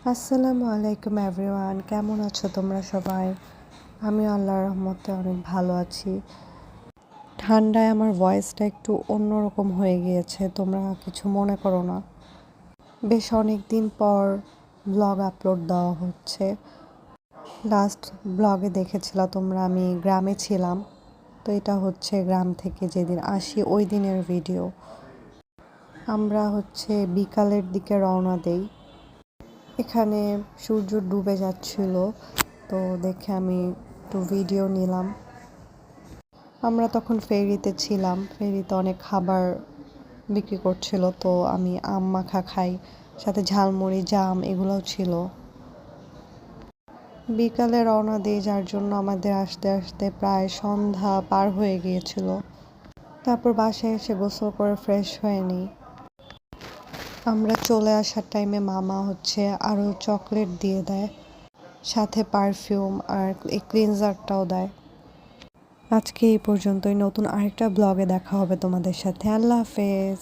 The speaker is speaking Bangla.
আসসালামু আলাইকুম এভরিওয়ান, কেমন আছো তোমরা সবাই? আমি আল্লাহর রহমতে অনেক ভালো আছি। ঠান্ডায় আমার ভয়েসটা একটু অন্যরকম হয়ে গিয়েছে, তোমরা কিছু মনে করো না। বেশ অনেক দিন পর ব্লগ আপলোড দেওয়া হচ্ছে। লাস্ট ব্লগে দেখেছিলা তোমরা আমি গ্রামে ছিলাম, তো এটা হচ্ছে গ্রাম থেকে যেদিন আসি ওই দিনের ভিডিও। আমরা বিকালের দিকে রওনা দেই। এখানে সূর্য ডুবে যাচ্ছিল, তো দেখে আমি একটু ভিডিও নিলাম। আমরা তখন ফেরিতে ছিলাম, ফেরিতে অনেক খাবার বিক্রি করছিল, তো আমি আম মাখা খাই, সাথে ঝালমুড়ি জাম এগুলোও ছিল। বিকালে রওনা দিই, যার জন্য আমাদের আসতে আসতে প্রায় সন্ধ্যা পার হয়ে গিয়েছিল। তারপর বাসায় এসে গোসল করে ফ্রেশ হয়ে নিই। আমরা চলে আসার টাইমে মামা আরও চকলেট দিয়ে দেয়, সাথে পারফিউম আর এই ক্লিনজারটাও দেয়। আজকে এই পর্যন্তই, নতুন আরেকটা ব্লগে দেখা হবে তোমাদের সাথে। আল্লাহ হাফেজ।